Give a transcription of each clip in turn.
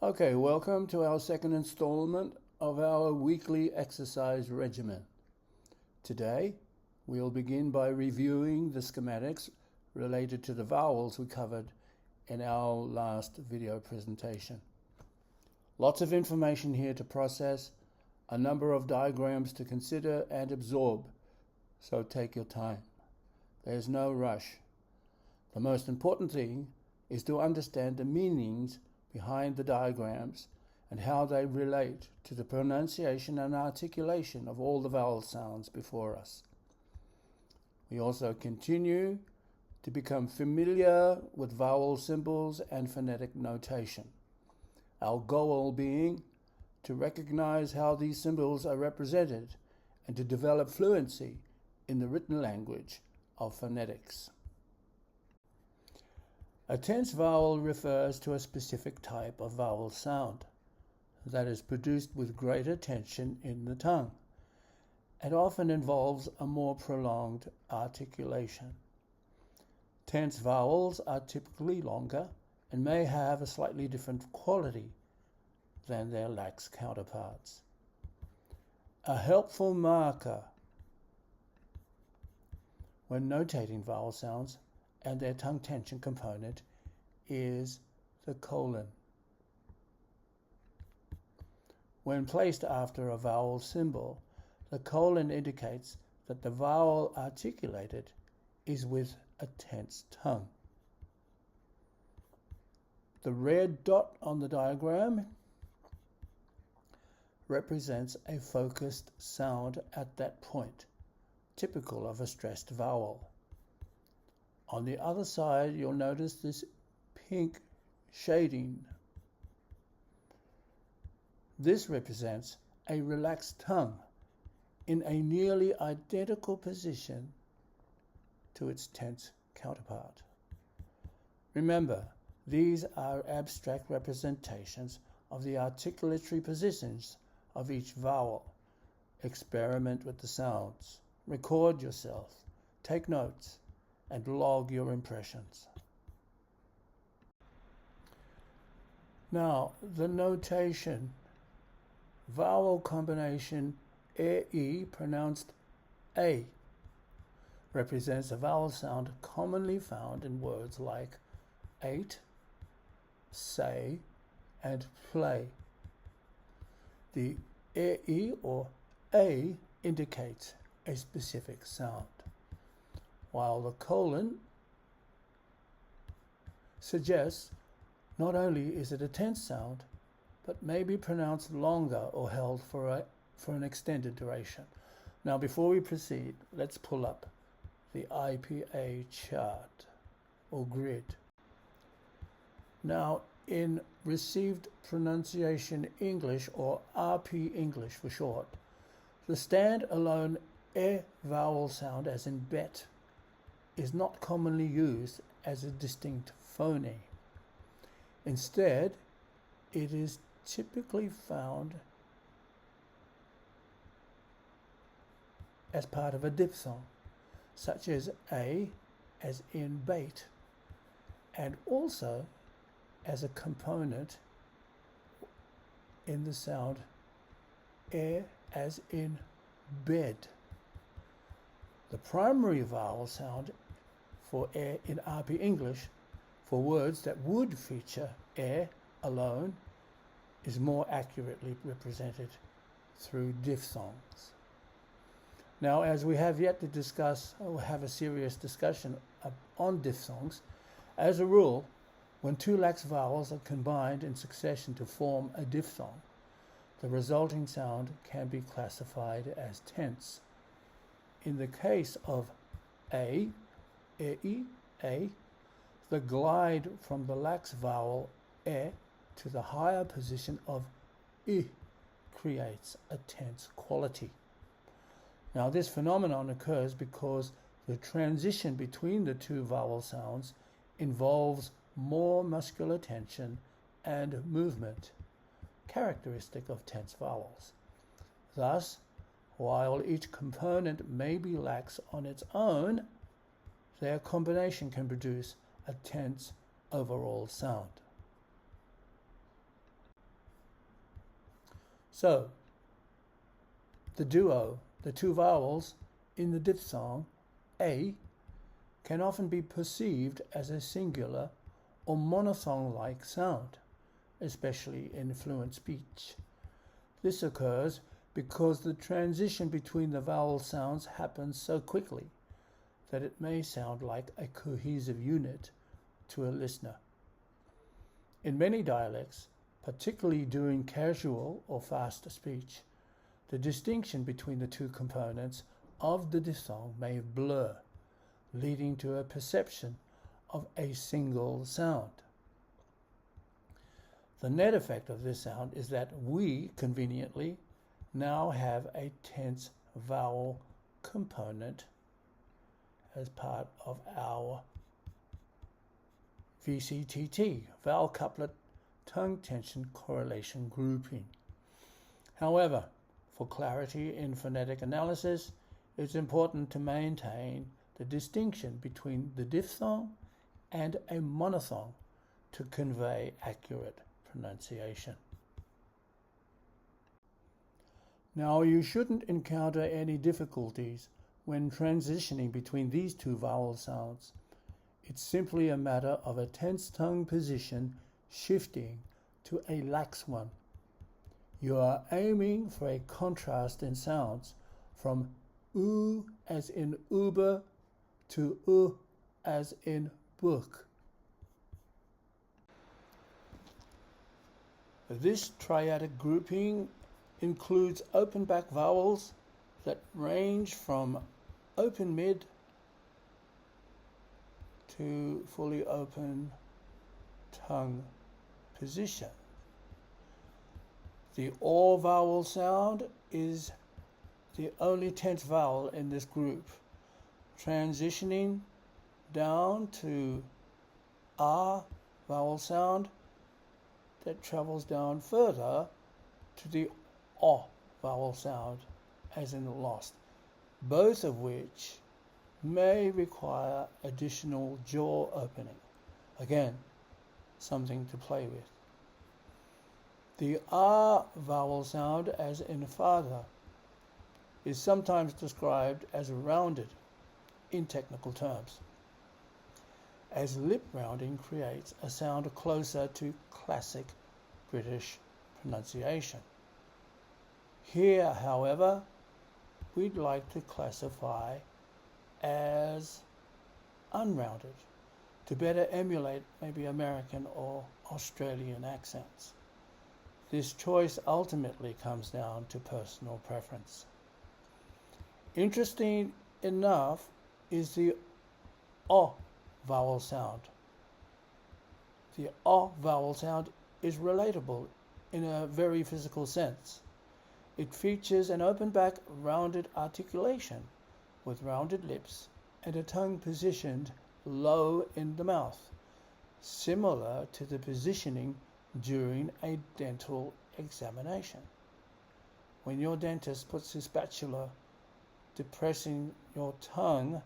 Okay, welcome to our second installment of our weekly exercise regimen. Today, we'll begin by reviewing the schematics related to the vowels we covered in our last video presentation. Lots of information here to process, a number of diagrams to consider and absorb, so take your time. There's no rush. The most important thing is to understand the meanings behind the diagrams and how they relate to the pronunciation and articulation of all the vowel sounds before us. We also continue to become familiar with vowel symbols and phonetic notation. Our goal being to recognize how these symbols are represented and to develop fluency in the written language of phonetics. A tense vowel refers to a specific type of vowel sound that is produced with greater tension in the tongue and often involves a more prolonged articulation. Tense vowels are typically longer and may have a slightly different quality than their lax counterparts. A helpful marker when notating vowel sounds and their tongue tension component is the colon. When placed after a vowel symbol, the colon indicates that the vowel articulated is with a tense tongue. The red dot on the diagram represents a focused sound at that point, typical of a stressed vowel. On the other side, you'll notice this pink shading. This represents a relaxed tongue in a nearly identical position to its tense counterpart. Remember, these are abstract representations of the articulatory positions of each vowel. Experiment with the sounds. Record yourself. Take notes and log your impressions. Now, the notation. Vowel combination E, pronounced A, represents a vowel sound commonly found in words like ate, say, and play. The E or A indicates a specific sound, while the colon suggests not only is it a tense sound, but may be pronounced longer or held for an extended duration. Now, before we proceed, let's pull up the IPA chart or grid. Now, in Received Pronunciation English, or RP English for short, the stand-alone E vowel sound, as in bet, is not commonly used as a distinct phoneme. Instead, it is typically found as part of a diphthong, such as A, as in bait, and also as a component in the sound E, as in bed. The primary vowel sound for E in RP English for words that would feature E alone is more accurately represented through diphthongs. Now, as we have yet to discuss or have a serious discussion on diphthongs, as a rule, when two lax vowels are combined in succession to form a diphthong, the resulting sound can be classified as tense. In the case of A, A, the glide from the lax vowel E to the higher position of I creates a tense quality. Now, this phenomenon occurs because the transition between the two vowel sounds involves more muscular tension and movement, characteristic of tense vowels. Thus, while each component may be lax on its own, their combination can produce a tense overall sound. So, the duo, the two vowels in the diphthong A, can often be perceived as a singular or monophthong-like sound, especially in fluent speech. This occurs because the transition between the vowel sounds happens so quickly that it may sound like a cohesive unit to a listener. In many dialects, particularly during casual or faster speech, the distinction between the two components of the diphthong may blur, leading to a perception of a single sound. The net effect of this sound is that we, conveniently, now have a tense vowel component as part of our VCTT, vowel couplet tongue tension correlation grouping. However, for clarity in phonetic analysis, it's important to maintain the distinction between the diphthong and a monophthong to convey accurate pronunciation. Now, you shouldn't encounter any difficulties when transitioning between these two vowel sounds. It's simply a matter of a tense tongue position shifting to a lax one. You are aiming for a contrast in sounds from oo as in Uber to as in book. This triadic grouping includes open back vowels that range from open mid to fully open tongue position. The or vowel sound is the only tense vowel in this group, transitioning down to R vowel sound that travels down further to the O vowel sound, as in lost, both of which may require additional jaw opening. Again, something to play with. The R vowel sound, as in father, is sometimes described as rounded in technical terms, as lip rounding creates a sound closer to classic British pronunciation. Here, however, we'd like to classify as unrounded to better emulate maybe American or Australian accents. This choice ultimately comes down to personal preference. Interesting enough is the O vowel sound. The O vowel sound is relatable in a very physical sense. It features an open back rounded articulation with rounded lips and a tongue positioned low in the mouth, similar to the positioning during a dental examination. When your dentist puts his spatula depressing your tongue,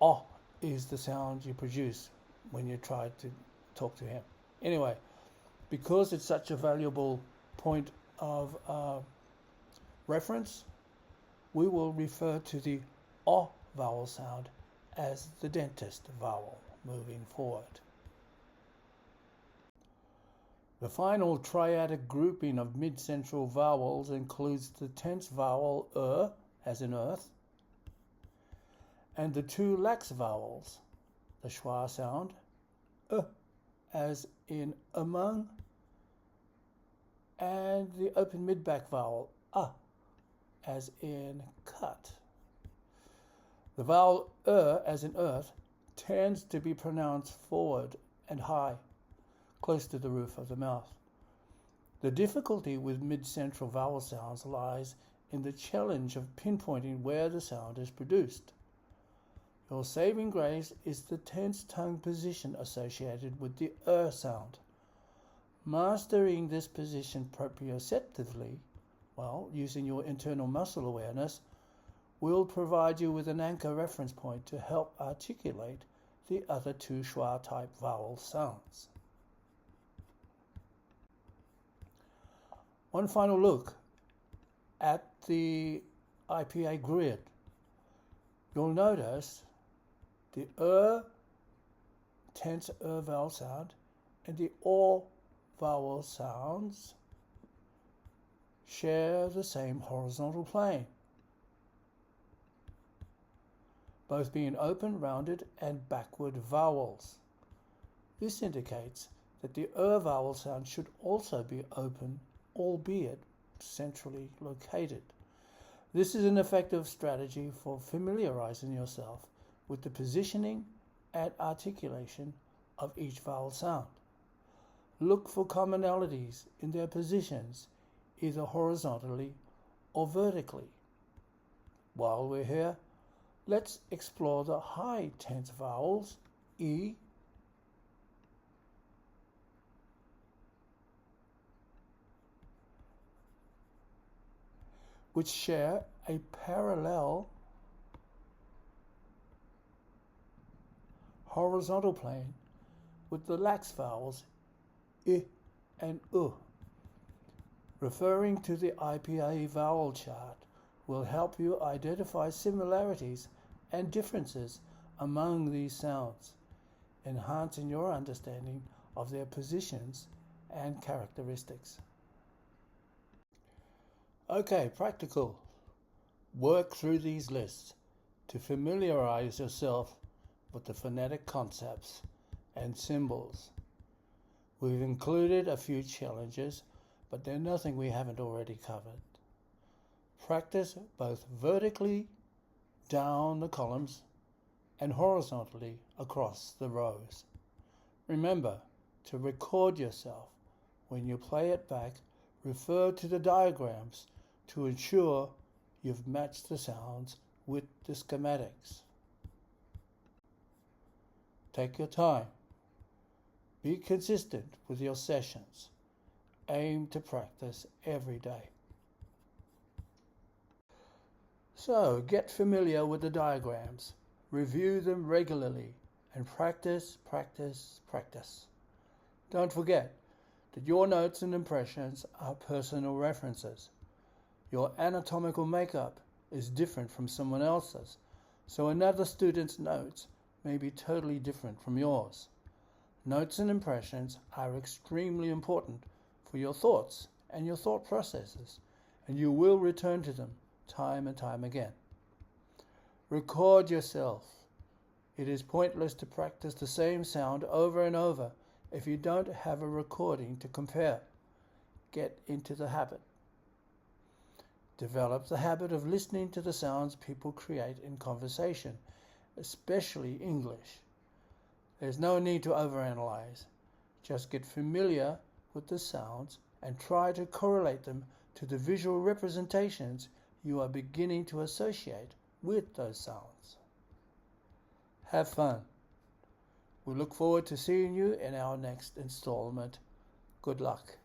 O is the sound you produce when you try to talk to him. Anyway, because it's such a valuable point of reference, we will refer to the O vowel sound as the dentist vowel moving forward. The final triadic grouping of mid-central vowels includes the tense vowel as in earth, and the two lax vowels, the schwa sound, as in among, and the open mid-back vowel, as in cut. The vowel as in earth tends to be pronounced forward and high, close to the roof of the mouth. The difficulty with mid-central vowel sounds lies in the challenge of pinpointing where the sound is produced. Your saving grace is the tense tongue position associated with the sound. Mastering this position proprioceptively, using your internal muscle awareness, will provide you with an anchor reference point to help articulate the other two schwa-type vowel sounds. One final look at the IPA grid. You'll notice the tense vowel sound and the vowel sounds share the same horizontal plane, both being open, rounded, and backward vowels. This indicates that the vowel sound should also be open, albeit centrally located. This is an effective strategy for familiarizing yourself with the positioning and articulation of each vowel sound. Look for commonalities in their positions, either horizontally or vertically. While we're here, let's explore the high tense vowels, E, which share a parallel horizontal plane with the lax vowels I and U. Referring to the IPA vowel chart will help you identify similarities and differences among these sounds, enhancing your understanding of their positions and characteristics. Okay, practical. Work through these lists to familiarize yourself with the phonetic concepts and symbols. We've included a few challenges, but they're nothing we haven't already covered. Practice both vertically down the columns and horizontally across the rows. Remember to record yourself. When you play it back, refer to the diagrams to ensure you've matched the sounds with the schematics. Take your time. Be consistent with your sessions. Aim to practice every day. So, get familiar with the diagrams. Review them regularly and practice, practice, practice. Don't forget that your notes and impressions are personal references. Your anatomical makeup is different from someone else's, so another student's notes may be totally different from yours. Notes and impressions are extremely important for your thoughts and your thought processes, and you will return to them time and time again. Record yourself. It is pointless to practice the same sound over and over if you don't have a recording to compare. Get into the habit. Develop the habit of listening to the sounds people create in conversation, especially English. There's no need to overanalyze. Just get familiar with the sounds and try to correlate them to the visual representations you are beginning to associate with those sounds. Have fun. We look forward to seeing you in our next installment. Good luck.